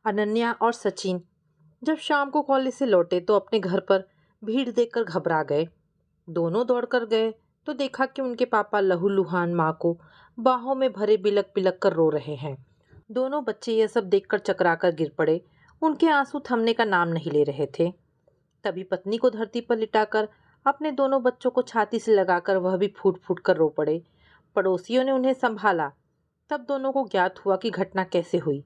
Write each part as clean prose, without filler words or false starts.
अनन्या और सचिन जब शाम को कॉलेज से लौटे तो अपने घर पर भीड़ देखकर घबरा गए। दोनों दौड़कर गए तो देखा कि उनके पापा लहूलुहान माँ को बाहों में भरे बिलक बिलक कर रो रहे हैं। दोनों बच्चे यह सब देखकर चकराकर गिर पड़े। उनके आंसू थमने का नाम नहीं ले रहे थे। तभी पत्नी को धरती पर लिटाकर अपने दोनों बच्चों को छाती से लगाकर वह भी फूट फूट कर रो पड़े। पड़ोसियों ने उन्हें संभाला। तब दोनों को ज्ञात हुआ कि घटना कैसे हुई।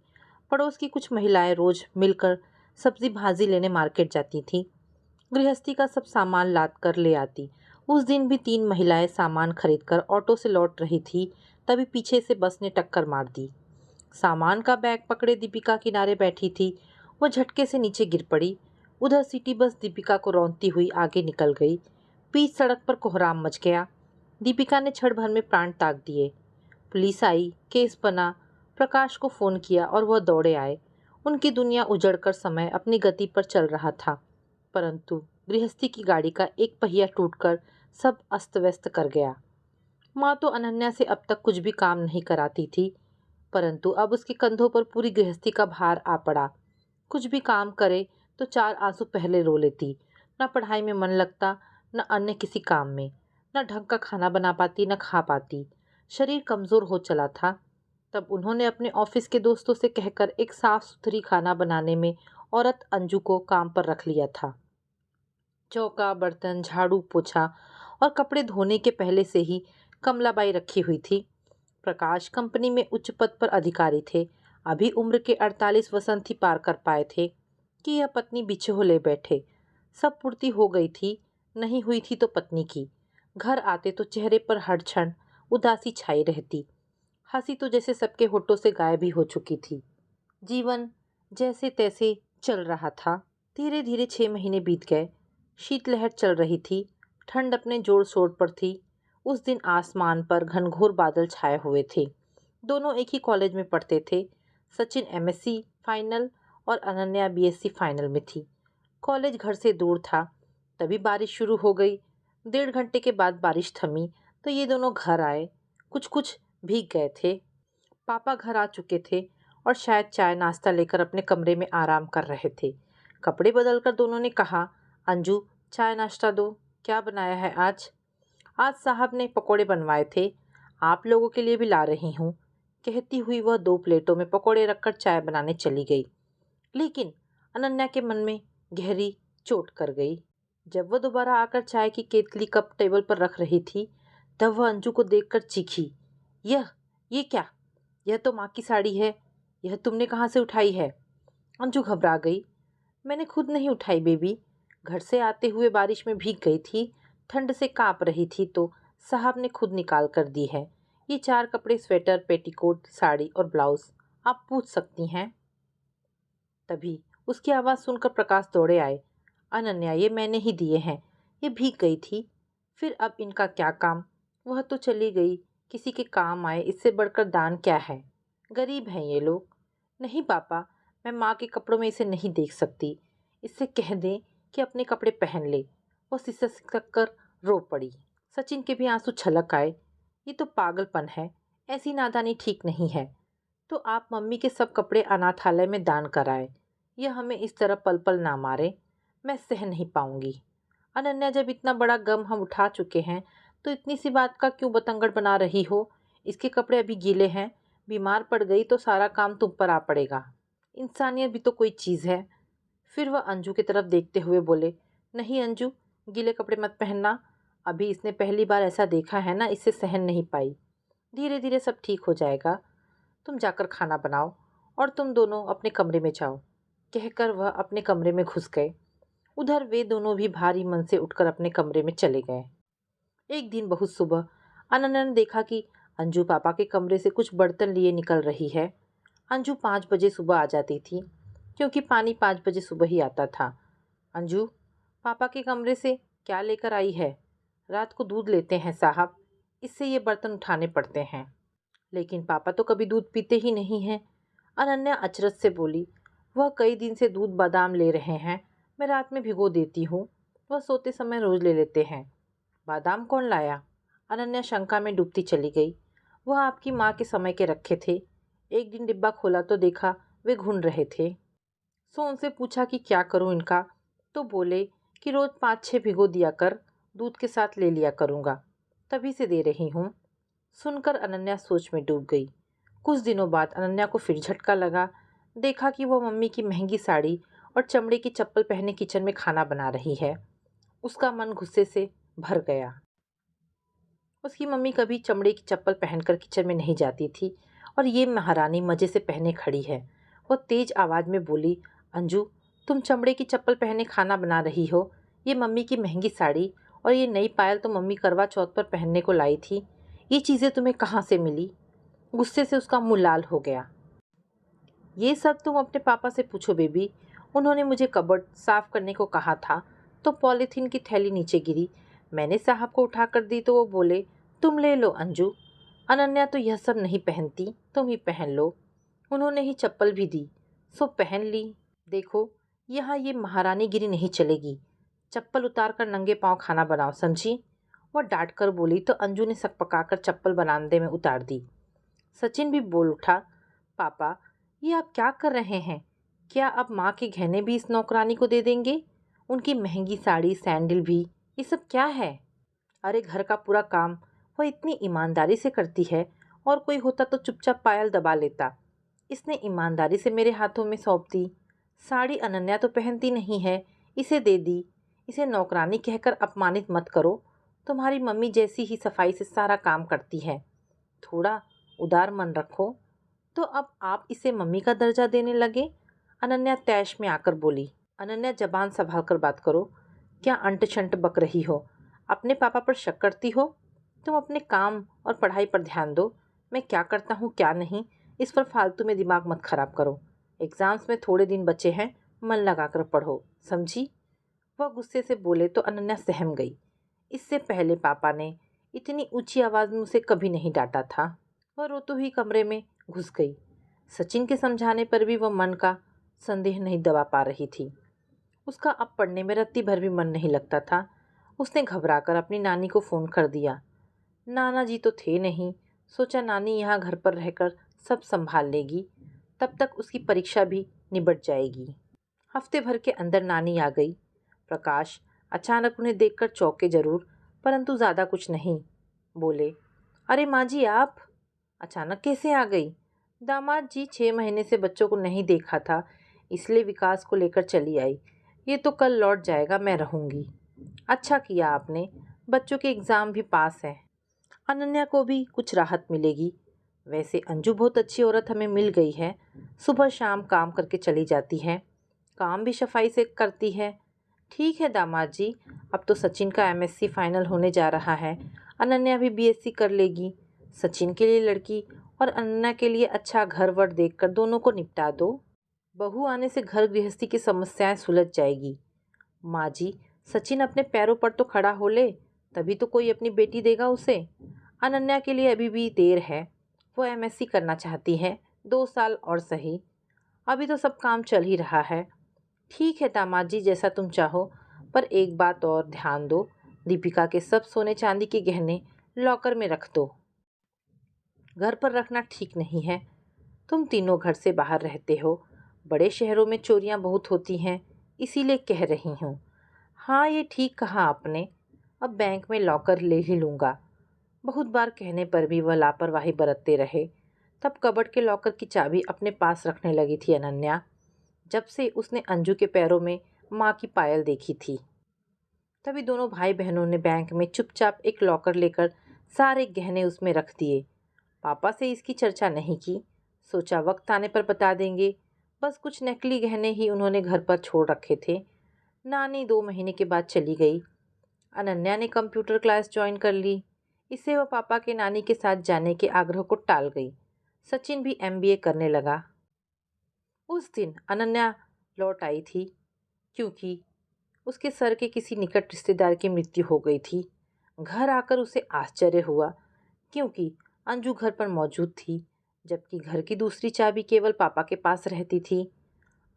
पड़ोस की कुछ महिलाएं रोज मिलकर सब्जी भाजी लेने मार्केट जाती थीं। गृहस्थी का सब सामान लाद कर ले आती। उस दिन भी 3 महिलाएं सामान खरीदकर ऑटो से लौट रही थी, तभी पीछे से बस ने टक्कर मार दी। सामान का बैग पकड़े दीपिका किनारे बैठी थी। वह झटके से नीचे गिर पड़ी। उधर सिटी बस दीपिका को रौंदती हुई आगे निकल गई। बीच सड़क पर कोहराम मच गया। दीपिका ने क्षण भर में प्राण त्याग दिए। पुलिस आई, केस बना। प्रकाश को फ़ोन किया और वह दौड़े आए। उनकी दुनिया उजड़कर समय अपनी गति पर चल रहा था, परंतु गृहस्थी की गाड़ी का एक पहिया टूटकर सब अस्त व्यस्त कर गया। माँ तो अनन्या से अब तक कुछ भी काम नहीं कराती थी, परंतु अब उसके कंधों पर पूरी गृहस्थी का भार आ पड़ा। कुछ भी काम करे तो 4 आंसू पहले रो लेती। न पढ़ाई में मन लगता, न अन्य किसी काम में। न ढंग का खाना बना पाती, न खा पाती। शरीर कमज़ोर हो चला था। तब उन्होंने अपने ऑफिस के दोस्तों से कहकर एक साफ सुथरी खाना बनाने में औरत अंजू को काम पर रख लिया था। चौका, बर्तन, झाड़ू, पोछा और कपड़े धोने के पहले से ही कमलाबाई रखी हुई थी। प्रकाश कंपनी में उच्च पद पर अधिकारी थे। अभी उम्र के 48 वसंत ही पार कर पाए थे कि यह पत्नी बिछो ले बैठे। सब पूर्ति हो गई थी, नहीं हुई थी तो पत्नी की। घर आते तो चेहरे पर हर क्षण उदासी छाई रहती। हंसी तो जैसे सबके होठों से गायब ही हो चुकी थी। जीवन जैसे तैसे चल रहा था। धीरे धीरे 6 महीने बीत गए। शीतलहर चल रही थी। ठंड अपने जोर शोर पर थी। उस दिन आसमान पर घनघोर बादल छाए हुए थे। दोनों एक ही कॉलेज में पढ़ते थे। सचिन एमएससी फाइनल और अनन्या बीएससी फाइनल में थी। कॉलेज घर से दूर था। तभी बारिश शुरू हो गई। 1.5 घंटे के बाद बारिश थमी तो ये दोनों घर आए। कुछ कुछ भीग गए थे। पापा घर आ चुके थे और शायद चाय नाश्ता लेकर अपने कमरे में आराम कर रहे थे। कपड़े बदलकर दोनों ने कहा, अंजू चाय नाश्ता दो, क्या बनाया है आज? आज साहब ने पकोड़े बनवाए थे, आप लोगों के लिए भी ला रही हूँ, कहती हुई वह 2 प्लेटों में पकोड़े रखकर चाय बनाने चली गई। लेकिन अनन्या के मन में गहरी चोट कर गई। जब वह दोबारा आकर चाय की केतली कप टेबल पर रख रही थी, तब वह अंजू को देखकर चीखी, ये क्या? यह तो माँ की साड़ी है। यह तुमने कहाँ से उठाई है? अंजू घबरा गई। मैंने खुद नहीं उठाई बेबी। घर से आते हुए बारिश में भीग गई थी, ठंड से काँप रही थी तो साहब ने खुद निकाल कर दी है। ये 4 कपड़े, स्वेटर, पेटीकोट, साड़ी और ब्लाउज आप पूछ सकती हैं। तभी उसकी आवाज़ सुनकर प्रकाश दौड़े आए। अनन्या, ये मैंने ही दिए हैं। ये भीग गई थी। फिर अब इनका क्या काम? वह तो चली गई, किसी के काम आए, इससे बढ़कर दान क्या है? गरीब हैं ये लोग। नहीं पापा, मैं माँ के कपड़ों में इसे नहीं देख सकती। इससे कह दें कि अपने कपड़े पहन ले। वह सिसक कर रो पड़ी। सचिन के भी आंसू छलक आए। ये तो पागलपन है, ऐसी नादानी ठीक नहीं है। तो आप मम्मी के सब कपड़े अनाथालय में दान कराएं। यह हमें इस तरह पल पल ना मारे, मैं सह नहीं पाऊंगी। अनन्या, जब इतना बड़ा गम हम उठा चुके हैं तो इतनी सी बात का क्यों बतंगड़ बना रही हो? इसके कपड़े अभी गीले हैं, बीमार पड़ गई तो सारा काम तुम पर आ पड़ेगा। इंसानियत भी तो कोई चीज़ है। फिर वह अंजू की तरफ देखते हुए बोले, नहीं अंजू, गीले कपड़े मत पहनना। अभी इसने पहली बार ऐसा देखा है ना, इससे सहन नहीं पाई। धीरे धीरे सब ठीक हो जाएगा। तुम जाकर खाना बनाओ और तुम दोनों अपने कमरे में जाओ, कहकर वह अपने कमरे में घुस गए। उधर वे दोनों भी भारी मन से उठकर अपने कमरे में चले गए। एक दिन बहुत सुबह अनन्या ने देखा कि अंजू पापा के कमरे से कुछ बर्तन लिए निकल रही है। अंजू 5 बजे सुबह आ जाती थी, क्योंकि पानी 5 बजे सुबह ही आता था। अंजू, पापा के कमरे से क्या लेकर आई है? रात को दूध लेते हैं साहब, इससे ये बर्तन उठाने पड़ते हैं। लेकिन पापा तो कभी दूध पीते ही नहीं हैं। अनन्या अचरज से बोली, वह कई दिन से दूध बादाम ले रहे हैं, मैं रात में भिगो देती हूँ, वह सोते समय रोज ले लेते हैं। बादाम कौन लाया? अनन्या शंका में डूबती चली गई। वह आपकी माँ के समय के रखे थे। एक दिन डिब्बा खोला तो देखा वे घुन रहे थे। सो उनसे पूछा कि क्या करूं इनका, तो बोले कि रोज़ 5-6 भिगो दिया कर, दूध के साथ ले लिया करूँगा, तभी से दे रही हूँ। सुनकर अनन्या सोच में डूब गई। कुछ दिनों बाद अनन्या को फिर झटका लगा। देखा कि वह मम्मी की महंगी साड़ी और चमड़े की चप्पल पहने किचन में खाना बना रही है। उसका मन गुस्से से भर गया। उसकी मम्मी कभी चमड़े की चप्पल पहनकर किचन में नहीं जाती थी और ये महारानी मज़े से पहने खड़ी है। वो तेज़ आवाज़ में बोली, अंजू, तुम चमड़े की चप्पल पहने खाना बना रही हो। ये मम्मी की महंगी साड़ी और ये नई पायल तो मम्मी करवा चौथ पर पहनने को लाई थी। ये चीज़ें तुम्हें कहाँ से मिली? गुस्से से उसका मुंह लाल हो गया। ये सब तुम अपने पापा से पूछो बेबी। उन्होंने मुझे कबर्ड साफ करने को कहा था तो पॉलीथीन की थैली नीचे गिरी। मैंने साहब को उठा कर दी तो वो बोले, तुम ले लो अंजू, अनन्या तो यह सब नहीं पहनती, तुम ही पहन लो। उन्होंने ही चप्पल भी दी, सो पहन ली। देखो, यहाँ ये महारानीगिरी नहीं चलेगी। चप्पल उतार कर नंगे पाँव खाना बनाओ, समझी? वह डांट कर बोली तो अंजू ने सकपकाकर चप्पल बरामदे में उतार दी। सचिन भी बोल उठा, पापा, ये आप क्या कर रहे हैं? क्या अब माँ के गहने भी इस नौकरानी को दे देंगे? उनकी महंगी साड़ी, सैंडल भी, ये सब क्या है? अरे घर का पूरा काम वह इतनी ईमानदारी से करती है, और कोई होता तो चुपचाप पायल दबा लेता। इसने ईमानदारी से मेरे हाथों में सौंप दी। साड़ी अनन्या तो पहनती नहीं है, इसे दे दी। इसे नौकरानी कहकर अपमानित मत करो। तुम्हारी मम्मी जैसी ही सफाई से सारा काम करती है। थोड़ा उदार मन रखो। तो अब आप इसे मम्मी का दर्जा देने लगे? अनन्या तैश में आकर बोली। अनन्या, जबान संभाल कर बात करो। क्या अंट शंट बक रही हो? अपने पापा पर शक करती हो? तुम अपने काम और पढ़ाई पर ध्यान दो। मैं क्या करता हूँ क्या नहीं, इस पर फालतू में दिमाग मत खराब करो। एग्ज़ाम्स में थोड़े दिन बचे हैं, मन लगाकर पढ़ो, समझी? वह गुस्से से बोले तो अनन्या सहम गई। इससे पहले पापा ने इतनी ऊंची आवाज़ में उसे कभी नहीं डांटा था। वह रोते हुई कमरे में घुस गई। सचिन के समझाने पर भी वह मन का संदेह नहीं दबा पा रही थी। उसका अब पढ़ने में रत्ती भर भी मन नहीं लगता था। उसने घबराकर अपनी नानी को फ़ोन कर दिया। नाना जी तो थे नहीं। सोचा नानी यहाँ घर पर रहकर सब संभाल लेगी, तब तक उसकी परीक्षा भी निबट जाएगी। हफ्ते भर के अंदर नानी आ गई। प्रकाश अचानक उन्हें देखकर चौंके जरूर, परंतु ज़्यादा कुछ नहीं बोले। अरे माँ जी, आप अचानक कैसे आ गई? दामाद जी, 6 महीने से बच्चों को नहीं देखा था, इसलिए विकास को लेकर चली आई। ये तो कल लौट जाएगा, मैं रहूँगी। अच्छा किया आपने, बच्चों के एग्ज़ाम भी पास हैं, अनन्या को भी कुछ राहत मिलेगी। वैसे अंजू बहुत अच्छी औरत हमें मिल गई है। सुबह शाम काम करके चली जाती है, काम भी सफाई से करती है। ठीक है दामाद जी, अब तो सचिन का एमएससी फाइनल होने जा रहा है, अनन्या भी बीएससी कर लेगी। सचिन के लिए लड़की और अनन्या के लिए अच्छा घर वर देखकर दोनों को निपटा दो। बहू आने से घर गृहस्थी की समस्याएं सुलझ जाएगी। माँ जी, सचिन अपने पैरों पर तो खड़ा हो ले, तभी तो कोई अपनी बेटी देगा उसे। अनन्या के लिए अभी भी देर है, वो एमएससी करना चाहती है, 2 साल और सही, अभी तो सब काम चल ही रहा है। ठीक है दामाद जी, जैसा तुम चाहो, पर एक बात और ध्यान दो, दीपिका के सब सोने चांदी के गहने लॉकर में रख दो। घर पर रखना ठीक नहीं है। तुम तीनों घर से बाहर रहते हो, बड़े शहरों में चोरियां बहुत होती हैं, इसीलिए कह रही हूँ। हाँ, ये ठीक कहा आपने, अब बैंक में लॉकर ले ही लूँगा। बहुत बार कहने पर भी वह लापरवाही बरतते रहे। तब कबर्ड के लॉकर की चाबी अपने पास रखने लगी थी अनन्या, जब से उसने अंजू के पैरों में माँ की पायल देखी थी। तभी दोनों भाई बहनों ने बैंक में चुपचाप एक लॉकर लेकर सारे गहने उसमें रख दिए। पापा से इसकी चर्चा नहीं की, सोचा वक्त आने पर बता देंगे। बस कुछ नकली गहने ही उन्होंने घर पर छोड़ रखे थे। नानी 2 महीने के बाद चली गई। अनन्या ने कंप्यूटर क्लास ज्वाइन कर ली। इससे वह पापा के नानी के साथ जाने के आग्रह को टाल गई। सचिन भी एमबीए करने लगा। उस दिन अनन्या लौट आई थी, क्योंकि उसके सर के किसी निकट रिश्तेदार की मृत्यु हो गई थी। घर आकर उसे आश्चर्य हुआ, क्योंकि अंजू घर पर मौजूद थी, जबकि घर की दूसरी चाबी केवल पापा के पास रहती थी।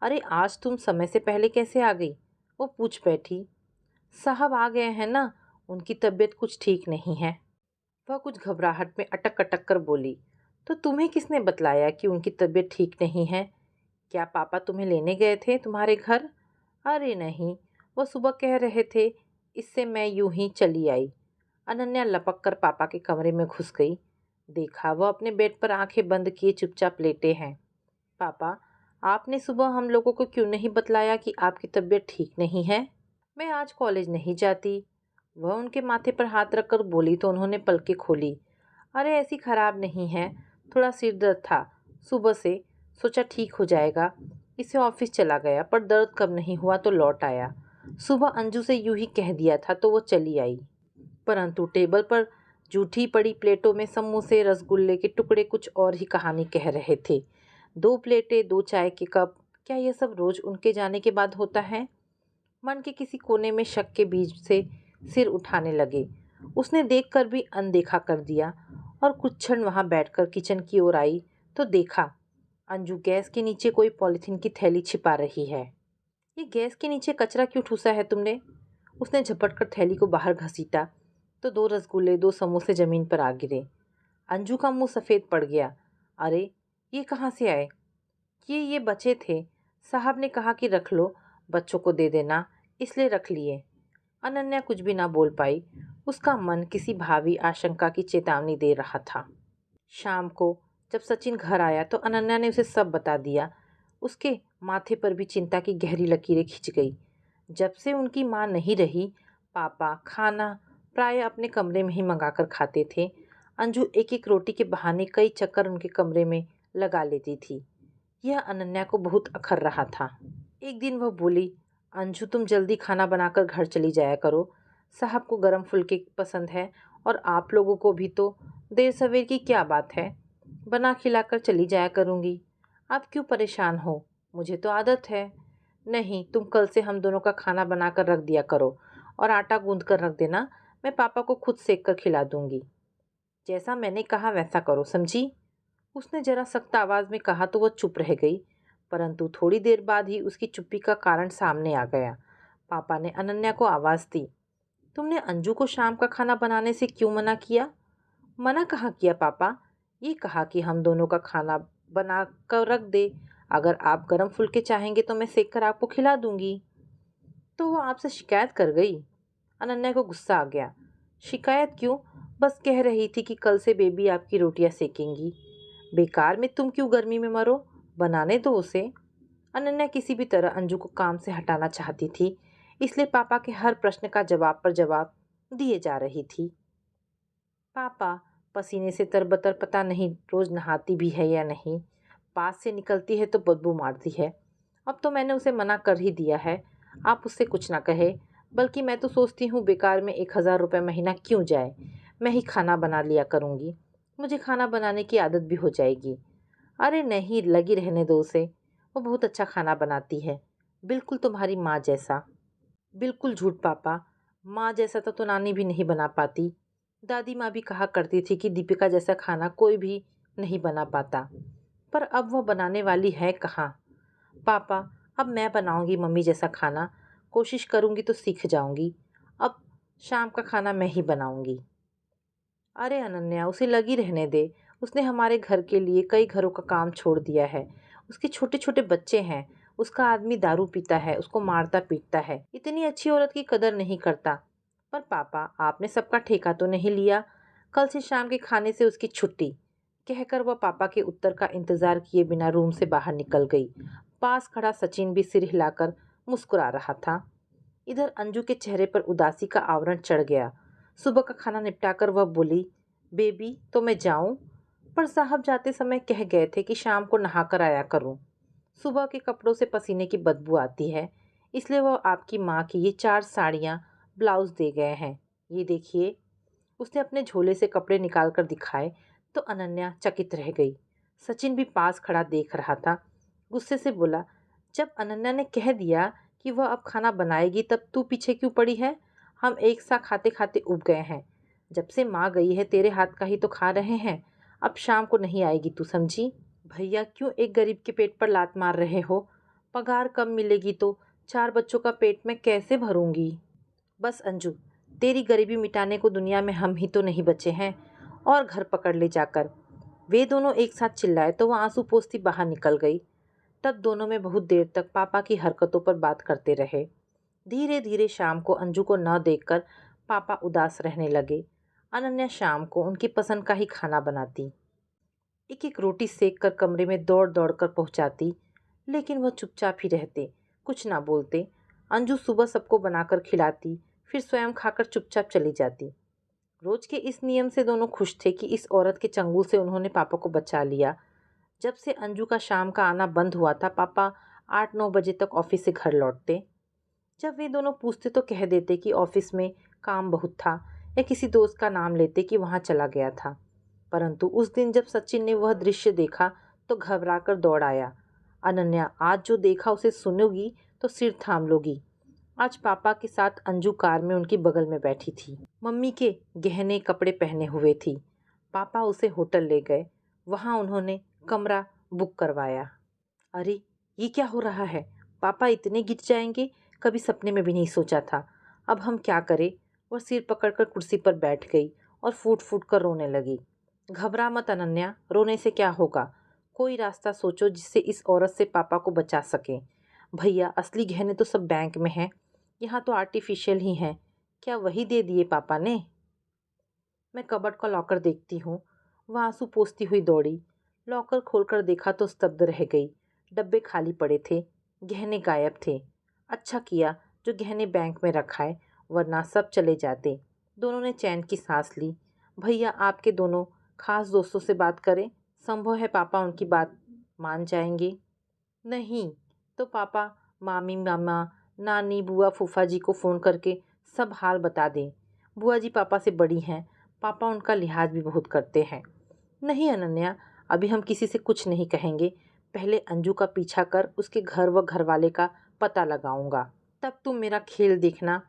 अरे, आज तुम समय से पहले कैसे आ गई? वो पूछ बैठी। साहब आ गए हैं ना, उनकी तबीयत कुछ ठीक नहीं है। वह कुछ घबराहट में अटक अटक कर बोली। तो तुम्हें किसने बतलाया कि उनकी तबीयत ठीक नहीं है? क्या पापा तुम्हें लेने गए थे तुम्हारे घर? अरे नहीं, वो सुबह कह रहे थे, इससे मैं यूं ही चली आई। अनन्या लपक कर पापा के कमरे में घुस गई। देखा वह अपने बेड पर आंखें बंद किए चुपचाप लेटे हैं। पापा, आपने सुबह हम लोगों को क्यों नहीं बतलाया कि आपकी तबीयत ठीक नहीं है? मैं आज कॉलेज नहीं जाती। वह उनके माथे पर हाथ रखकर बोली तो उन्होंने पलकें खोली। अरे ऐसी खराब नहीं है, थोड़ा सिर दर्द था सुबह से, सोचा ठीक हो जाएगा। इसे ऑफिस चला गया पर दर्द कम नहीं हुआ तो लौट आया। सुबह अंजू से यूं ही कह दिया था तो वो चली आई। परंतु टेबल पर जूठी पड़ी प्लेटों में समोसे रसगुल्ले के टुकड़े कुछ और ही कहानी कह रहे थे। 2 प्लेटें, 2 चाय के कप, क्या यह सब रोज उनके जाने के बाद होता है? मन के किसी कोने में शक के बीज से सिर उठाने लगे। उसने देखकर भी अनदेखा कर दिया और कुछ क्षण वहां बैठकर किचन की ओर आई तो देखा अंजू गैस के नीचे कोई पॉलिथीन की थैली छिपा रही है। ये गैस के नीचे कचरा क्यों ठूसा है तुमने? उसने झपट कर थैली को बाहर घसीटा तो 2 रसगुल्ले 2 समोसे जमीन पर आ गिरे। अंजू का मुंह सफ़ेद पड़ गया। अरे ये कहाँ से आए? ये बचे थे, साहब ने कहा कि रख लो, बच्चों को दे देना, इसलिए रख लिए। अनन्या कुछ भी ना बोल पाई। उसका मन किसी भावी आशंका की चेतावनी दे रहा था। शाम को जब सचिन घर आया तो अनन्या ने उसे सब बता दिया। उसके माथे पर भी चिंता की गहरी लकीरें खिंच गई। जब से उनकी माँ नहीं रही, पापा खाना प्राय अपने कमरे में ही मंगाकर खाते थे। अंजू एक एक रोटी के बहाने कई चक्कर उनके कमरे में लगा लेती थी। यह अनन्या को बहुत अखर रहा था। एक दिन वह बोली, अंजू तुम जल्दी खाना बनाकर घर चली जाया करो, साहब को गरम फुल्के पसंद है और आप लोगों को भी, तो देर सवेर की क्या बात है, बना खिलाकर चली जाया करूँगी। आप क्यों परेशान हो, मुझे तो आदत है। नहीं, तुम कल से हम दोनों का खाना बनाकर रख दिया करो और आटा गूंद कर रख देना, मैं पापा को खुद सेक कर खिला दूंगी। जैसा मैंने कहा वैसा करो, समझी? उसने जरा सख्त आवाज में कहा तो वह चुप रह गई। परंतु थोड़ी देर बाद ही उसकी चुप्पी का कारण सामने आ गया। पापा ने अनन्या को आवाज दी, तुमने अंजू को शाम का खाना बनाने से क्यों मना किया? मना कहाँ किया पापा, ये कहा कि हम दोनों का खाना बना कर रख दे, अगर आप गरम फुल्के चाहेंगे तो मैं सेक कर आपको खिला दूंगी। तो वो आपसे शिकायत कर गई? अनन्या को गुस्सा आ गया। शिकायत क्यों, बस कह रही थी कि कल से बेबी आपकी रोटियां सेकेंगी। बेकार में तुम क्यों गर्मी में मरो, बनाने दो उसे। अनन्या किसी भी तरह अंजू को काम से हटाना चाहती थी, इसलिए पापा के हर प्रश्न का जवाब पर जवाब दिए जा रही थी। पापा, पसीने से तरबतर पता नहीं रोज नहाती भी है या नहीं, पास से निकलती है तो बदबू मारती है। अब तो मैंने उसे मना कर ही दिया है, आप उससे कुछ ना कहे। बल्कि मैं तो सोचती हूँ बेकार में 1,000 रुपये महीना क्यों जाए, मैं ही खाना बना लिया करूँगी, मुझे खाना बनाने की आदत भी हो जाएगी। अरे नहीं, लगी रहने दो उसे, वो बहुत अच्छा खाना बनाती है, बिल्कुल तुम्हारी माँ जैसा। बिल्कुल झूठ पापा, माँ जैसा तो नानी भी नहीं बना पाती। दादी माँ भी कहा करती थी कि दीपिका जैसा खाना कोई भी नहीं बना पाता, पर अब वह बनाने वाली है कहाँ। पापा, अब मैं बनाऊंगी मम्मी जैसा खाना, कोशिश करूंगी तो सीख जाऊंगी। अब शाम का खाना मैं ही बनाऊंगी। अरे अनन्या, उसे लगी रहने दे, उसने हमारे घर के लिए कई घरों का काम छोड़ दिया है। उसके छोटे छोटे बच्चे हैं, उसका आदमी दारू पीता है, उसको मारता पीटता है, इतनी अच्छी औरत की कदर नहीं करता। पर पापा, आपने सबका ठेका तो नहीं लिया? कल से शाम के खाने से उसकी छुट्टी, कहकर वह पापा के उत्तर का इंतजार किए बिना रूम से बाहर निकल गई। पास खड़ा सचिन भी सिर हिलाकर मुस्कुरा रहा था। इधर अंजू के चेहरे पर उदासी का आवरण चढ़ गया। सुबह का खाना निपटाकर वह बोली, बेबी तो मैं जाऊं? पर साहब जाते समय कह गए थे कि शाम को नहा कर आया करूं। सुबह के कपड़ों से पसीने की बदबू आती है, इसलिए वह आपकी माँ की ये 4 साड़ियाँ ब्लाउज दे गए हैं, ये देखिए। उसने अपने झोले से कपड़े निकाल कर दिखाए तो अनन्या चकित रह गई। सचिन भी पास खड़ा देख रहा था। गुस्से से बोला, जब अनन्या ने कह दिया कि वह अब खाना बनाएगी तब तू पीछे क्यों पड़ी है? हम एक साथ खाते खाते उब गए हैं। जब से माँ गई है तेरे हाथ का ही तो खा रहे हैं। अब शाम को नहीं आएगी तू, समझी? भैया, क्यों एक गरीब के पेट पर लात मार रहे हो? पगार कम मिलेगी तो 4 बच्चों का पेट मैं कैसे भरूंगी? बस अंजू, तेरी गरीबी मिटाने को दुनिया में हम ही तो नहीं बचे हैं। और घर पकड़ ले जाकर। वे दोनों एक साथ चिल्लाए तो वह आंसू पोंछती बाहर निकल गई। तब दोनों में बहुत देर तक पापा की हरकतों पर बात करते रहे। धीरे धीरे शाम को अंजू को न देखकर पापा उदास रहने लगे। अनन्या शाम को उनकी पसंद का ही खाना बनाती, एक एक रोटी सेक कर कमरे में दौड़ दौड़ कर पहुंचाती, लेकिन वह चुपचाप ही रहते, कुछ ना बोलते। अंजू सुबह सबको बनाकर खिलाती, फिर स्वयं खाकर चुपचाप चली जाती। रोज के इस नियम से दोनों खुश थे कि इस औरत के चंगुल से उन्होंने पापा को बचा लिया। जब से अंजू का शाम का आना बंद हुआ था, पापा 8-9 बजे तक ऑफिस से घर लौटते। जब वे दोनों पूछते तो कह देते कि ऑफिस में काम बहुत था, या किसी दोस्त का नाम लेते कि वहाँ चला गया था। परंतु उस दिन जब सचिन ने वह दृश्य देखा तो घबराकर दौड़ आया। अनन्या, आज जो देखा उसे सुनोगी तो सिर थाम लोगी। आज पापा के साथ अंजू कार में उनकी बगल में बैठी थी। मम्मी के गहने कपड़े पहने हुए थी। पापा उसे होटल ले गए। वहाँ उन्होंने कमरा बुक करवाया। अरे, ये क्या हो रहा है? पापा इतने गिर जाएंगे, कभी सपने में भी नहीं सोचा था। अब हम क्या करें? वह सिर पकड़कर कुर्सी पर बैठ गई और फूट फूट कर रोने लगी। घबरा मत अनन्या, रोने से क्या होगा? कोई रास्ता सोचो जिससे इस औरत से पापा को बचा सकें। भैया, असली गहने तो सब बैंक में हैं, यहाँ तो आर्टिफिशियल ही हैं। क्या वही दे दिए पापा ने? मैं कबर्ड का लॉकर देखती हूँ। वह आंसू पोंछती हुई दौड़ी। लॉकर खोलकर देखा तो स्तब्ध रह गई। डब्बे खाली पड़े थे, गहने गायब थे। अच्छा किया जो गहने बैंक में रखाए, वरना सब चले जाते। दोनों ने चैन की सांस ली। भैया, आपके दोनों खास दोस्तों से बात करें, संभव है पापा उनकी बात मान जाएंगे। नहीं तो पापा मामी, मामा, नानी, बुआ, फूफा जी को फ़ोन करके सब हाल बता दें। बुआ जी पापा से बड़ी हैं, पापा उनका लिहाज भी बहुत करते हैं। नहीं अनन्या, अभी हम किसी से कुछ नहीं कहेंगे। पहले अंजू का पीछा कर उसके घर व घरवाले का पता लगाऊंगा, तब तुम मेरा खेल देखना।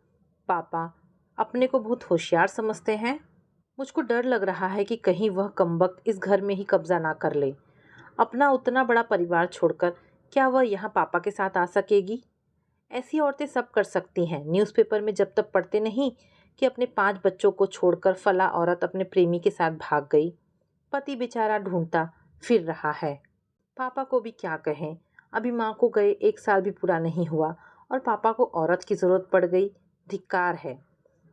पापा अपने को बहुत होशियार समझते हैं। मुझको डर लग रहा है कि कहीं वह कमबख्त इस घर में ही कब्जा ना कर ले। अपना उतना बड़ा परिवार छोड़कर क्या वह यहाँ पापा के साथ आ सकेगी? ऐसी औरतें सब कर सकती हैं। न्यूज़पेपर में जब तक पढ़ते नहीं कि अपने 5 बच्चों को छोड़कर फला औरत अपने प्रेमी के साथ भाग गई, पति बेचारा ढूंढता फिर रहा है। पापा को भी क्या कहें, अभी माँ को गए 1 साल भी पूरा नहीं हुआ और पापा को औरत की ज़रूरत पड़ गई। धिक्कार है।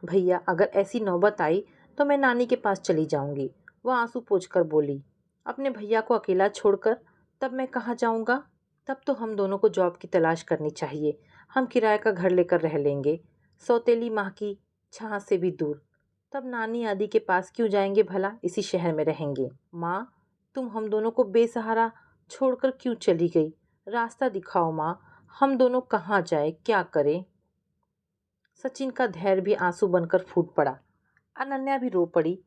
भैया, अगर ऐसी नौबत आई तो मैं नानी के पास चली जाऊंगी। वह आंसू पोंछकर बोली। अपने भैया को अकेला छोड़कर तब मैं कहाँ जाऊंगा? तब तो हम दोनों को जॉब की तलाश करनी चाहिए। हम किराए का घर लेकर रह लेंगे, सौतेली माँ की छाह से भी दूर। तब नानी आदि के पास क्यों जाएंगे भला, इसी शहर में रहेंगे। माँ, तुम हम दोनों को बेसहारा छोड़कर क्यों चली गई? रास्ता दिखाओ माँ, हम दोनों कहाँ जाए, क्या करें? सचिन का धैर्य भी आंसू बनकर फूट पड़ा। अनन्या भी रो पड़ी।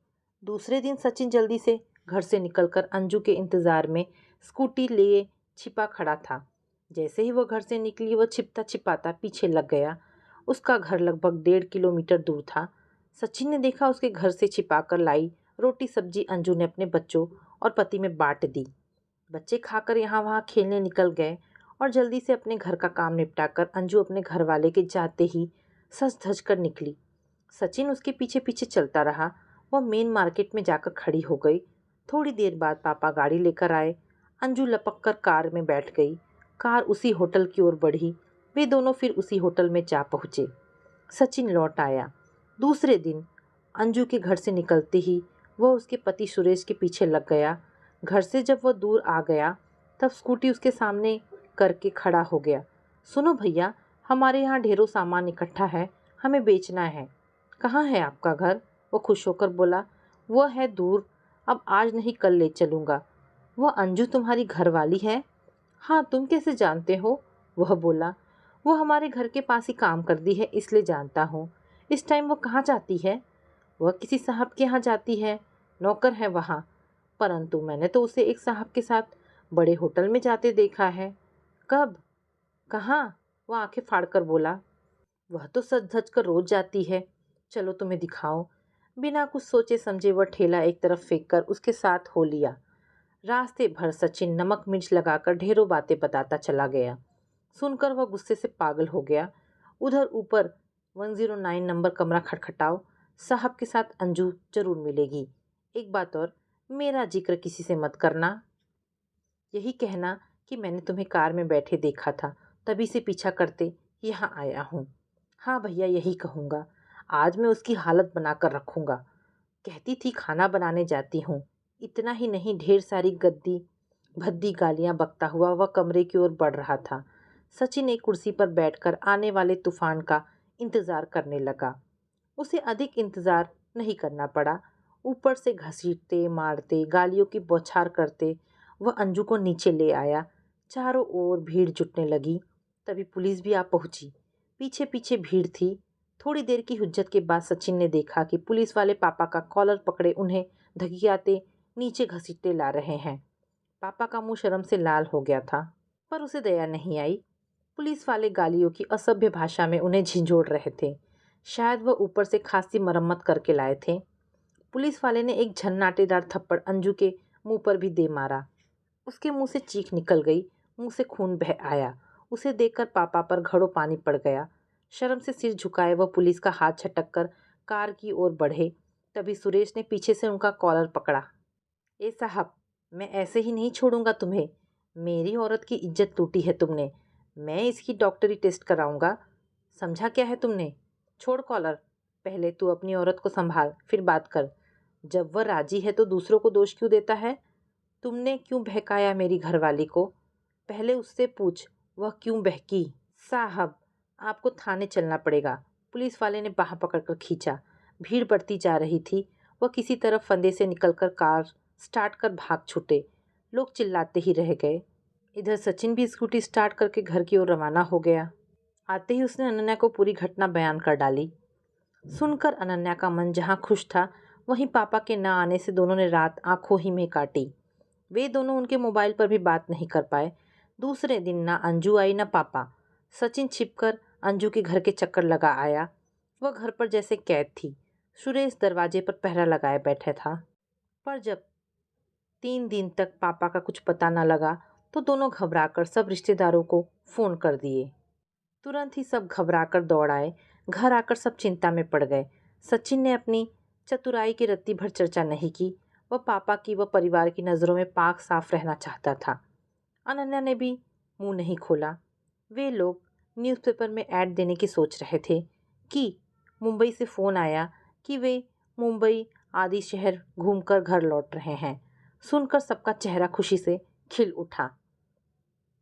दूसरे दिन सचिन जल्दी से घर से निकलकर अंजू के इंतजार में स्कूटी लिए छिपा खड़ा था। जैसे ही वह घर से निकली, वह छिपता छिपाता पीछे लग गया। उसका घर लगभग 1.5 किलोमीटर दूर था। सचिन ने देखा उसके घर से छिपाकर लाई रोटी सब्जी अंजू ने अपने बच्चों और पति में बांट दी। बच्चे खाकर यहाँ वहाँ खेलने निकल गए और जल्दी से अपने घर का काम निपटाकर अंजू अपने घर वाले के जाते ही सज धज कर निकली। सचिन उसके पीछे पीछे चलता रहा। वह मेन मार्केट में जाकर खड़ी हो गई। थोड़ी देर बाद पापा गाड़ी लेकर आए। अंजू लपक कर कार में बैठ गई। कार उसी होटल की ओर बढ़ी। वे दोनों फिर उसी होटल में जा पहुँचे। सचिन लौट आया। दूसरे दिन अंजू के घर से निकलते ही वह उसके पति सुरेश के पीछे लग गया। घर से जब वह दूर आ गया तब स्कूटी उसके सामने करके खड़ा हो गया। सुनो भैया, हमारे यहाँ ढेरों सामान इकट्ठा है, हमें बेचना है। कहाँ है आपका घर? वो खुश होकर बोला। वह है दूर, अब आज नहीं कल ले चलूँगा। वह अंजू तुम्हारी घरवाली है? हाँ, तुम कैसे जानते हो? वह बोला। वो हमारे घर के पास ही काम करती है, इसलिए जानता हूँ। इस टाइम वो कहाँ जाती है? वह किसी साहब के यहाँ जाती है, नौकर है वहाँ। परंतु मैंने तो उसे एक साहब के साथ बड़े होटल में जाते देखा है। कब? कहाँ? वह आंखें फाड़कर बोला। वह तो सज धज कर रोज जाती है। चलो तुम्हें दिखाओ। बिना कुछ सोचे समझे वह ठेला एक तरफ फेंक कर उसके साथ हो लिया। रास्ते भर सचिन नमक मिर्च लगाकर ढेरों बातें बताता चला गया। सुनकर वह गुस्से से पागल हो गया। उधर ऊपर 109 नंबर कमरा खटखटाओ, साहब के साथ अंजू जरूर मिलेगी। एक बात और, मेरा जिक्र किसी से मत करना। यही कहना कि मैंने तुम्हें कार में बैठे देखा था, तभी से पीछा करते यहाँ आया हूँ। हाँ भैया, यही कहूँगा। आज मैं उसकी हालत बनाकर रखूँगा। कहती थी खाना बनाने जाती हूँ। इतना ही नहीं, ढेर सारी गद्दी भद्दी गालियाँ बकता हुआ वह कमरे की ओर बढ़ रहा था। सचिन एक कुर्सी पर बैठकर आने वाले तूफान का इंतज़ार करने लगा। उसे अधिक इंतज़ार नहीं करना पड़ा। ऊपर से घसीटते मारते गालियों की बौछार करते वह अंजू को नीचे ले आया। चारों ओर भीड़ जुटने लगी। तभी पुलिस भी आ पहुंची। पीछे पीछे भीड़ थी। थोड़ी देर की हुज्जत के बाद सचिन ने देखा कि पुलिस वाले पापा का कॉलर पकड़े उन्हें धकियाते नीचे घसीटते ला रहे हैं। पापा का मुंह शर्म से लाल हो गया था, पर उसे दया नहीं आई। पुलिस वाले गालियों की असभ्य भाषा में उन्हें झिंझोड़ रहे थे। शायद वह ऊपर से खासी मरम्मत करके लाए थे। पुलिस वाले ने एक झन्नाटेदार थप्पड़ अंजू के मुंह पर भी दे मारा। उसके मुंह से चीख निकल गई, मुंह से खून बह आया। उसे देखकर पापा पर घड़ों पानी पड़ गया। शर्म से सिर झुकाए वह पुलिस का हाथ झटक कर कार की ओर बढ़े। तभी सुरेश ने पीछे से उनका कॉलर पकड़ा। ए साहब, मैं ऐसे ही नहीं छोड़ूंगा तुम्हें। मेरी औरत की इज्जत लूटी है तुमने। मैं इसकी डॉक्टरी टेस्ट कराऊंगा। समझा क्या है तुमने? छोड़ कॉलर। पहले तू अपनी औरत को संभाल, फिर बात कर। जब वह राजी है तो दूसरों को दोष क्यों देता है? तुमने क्यों बहकाया मेरी घरवाली को? पहले उससे पूछ, वह क्यों बहकी? साहब, आपको थाने चलना पड़ेगा। पुलिस वाले ने बाह पकड़कर खींचा। भीड़ बढ़ती जा रही थी। वह किसी तरह फंदे से निकलकर कार स्टार्ट कर भाग छूटे। लोग चिल्लाते ही रह गए। इधर सचिन भी स्कूटी स्टार्ट करके घर की ओर रवाना हो गया। आते ही उसने अनन्या को पूरी घटना बयान कर डाली। सुनकर अनन्या का मन जहाँ खुश था, वहीं पापा के न आने से दोनों ने रात आंखों ही में काटी। वे दोनों उनके मोबाइल पर भी बात नहीं कर पाए। दूसरे दिन ना अंजू आई ना पापा। सचिन छिपकर अंजू के घर के चक्कर लगा आया। वह घर पर जैसे कैद थी। सुरेश दरवाजे पर पहरा लगाए बैठा था। पर जब 3 दिन तक पापा का कुछ पता न लगा तो दोनों घबराकर सब रिश्तेदारों को फ़ोन कर दिए। तुरंत ही सब घबराकर दौड़ आए। घर आकर सब चिंता में पड़ गए। सचिन ने अपनी चतुराई की रत्ती भर चर्चा नहीं की। वह पापा की व परिवार की नज़रों में पाक साफ रहना चाहता था। अनन्या ने भी मुंह नहीं खोला। वे लोग न्यूज़पेपर में ऐड देने की सोच रहे थे कि मुंबई से फ़ोन आया कि वे मुंबई आदि शहर घूमकर घर लौट रहे हैं। सुनकर सबका चेहरा खुशी से खिल उठा।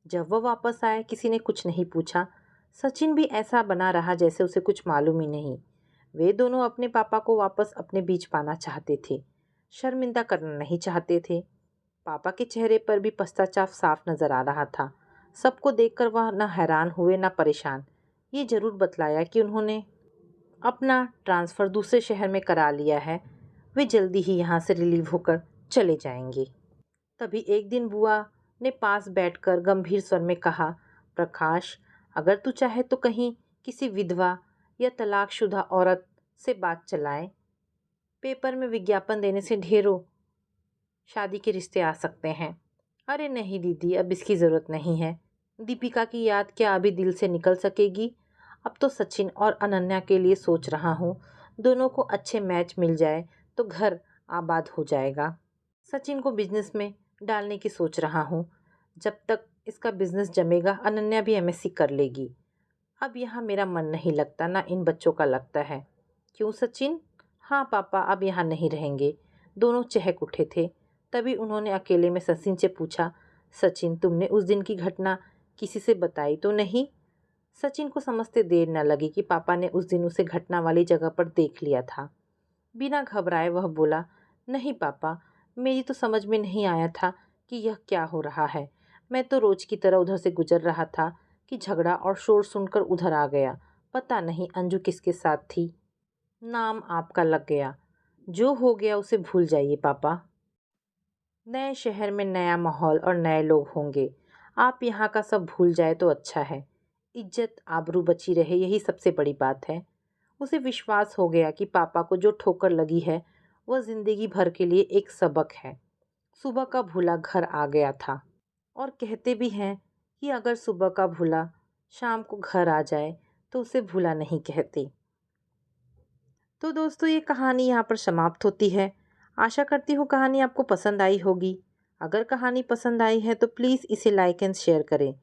जब वह वापस आए किसी ने कुछ नहीं पूछा। सचिन भी ऐसा बना रहा जैसे उसे कुछ मालूम ही नहीं। वे दोनों अपने पापा को वापस अपने बीच पाना चाहते थे, शर्मिंदा करना नहीं चाहते थे। पापा के चेहरे पर भी पश्चाताप साफ नजर आ रहा था। सबको देखकर वह न हैरान हुए न परेशान। ये जरूर बतलाया कि उन्होंने अपना ट्रांसफ़र दूसरे शहर में करा लिया है। वे जल्दी ही यहाँ से रिलीव होकर चले जाएंगे। तभी एक दिन बुआ ने पास बैठकर गंभीर स्वर में कहा, प्रकाश, अगर तू चाहे तो कहीं किसी विधवा या तलाकशुदा औरत से बात चलाएं। पेपर में विज्ञापन देने से ढेरों शादी के रिश्ते आ सकते हैं। अरे नहीं दीदी, अब इसकी ज़रूरत नहीं है। दीपिका की याद क्या अभी दिल से निकल सकेगी? अब तो सचिन और अनन्या के लिए सोच रहा हूँ। दोनों को अच्छे मैच मिल जाए तो घर आबाद हो जाएगा। सचिन को बिजनेस में डालने की सोच रहा हूँ। जब तक इसका बिजनेस जमेगा अनन्या भी एमएससी कर लेगी। अब यहाँ मेरा मन नहीं लगता, ना इन बच्चों का लगता है। क्यों सचिन? हाँ पापा, अब यहाँ नहीं रहेंगे। दोनों चहक उठे थे। तभी उन्होंने अकेले में सचिन से पूछा, सचिन, तुमने उस दिन की घटना किसी से बताई तो नहीं? सचिन को समझते देर न लगी कि पापा ने उस दिन उसे घटना वाली जगह पर देख लिया था। बिना घबराए वह बोला, नहीं पापा, मेरी तो समझ में नहीं आया था कि यह क्या हो रहा है। मैं तो रोज की तरह उधर से गुजर रहा था कि झगड़ा और शोर सुनकर उधर आ गया। पता नहीं अंजू किसके साथ थी। नाम आपका लग गया। जो हो गया उसे भूल जाइए पापा। नए शहर में नया माहौल और नए लोग होंगे। आप यहाँ का सब भूल जाए तो अच्छा है। इज्जत आबरू बची रहे, यही सबसे बड़ी बात है। उसे विश्वास हो गया कि पापा को जो ठोकर लगी है वह जिंदगी भर के लिए एक सबक है। सुबह का भूला घर आ गया था। और कहते भी हैं कि अगर सुबह का भूला शाम को घर आ जाए तो उसे भूला नहीं कहते। तो दोस्तों, ये कहानी यहाँ पर समाप्त होती है। आशा करती हूँ कहानी आपको पसंद आई होगी। अगर कहानी पसंद आई है तो प्लीज़ इसे लाइक एंड शेयर करें।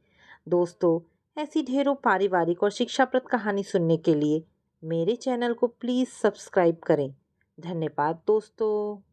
दोस्तों, ऐसी ढेरों पारिवारिक और शिक्षाप्रद कहानी सुनने के लिए मेरे चैनल को प्लीज़ सब्सक्राइब करें। धन्यवाद दोस्तों।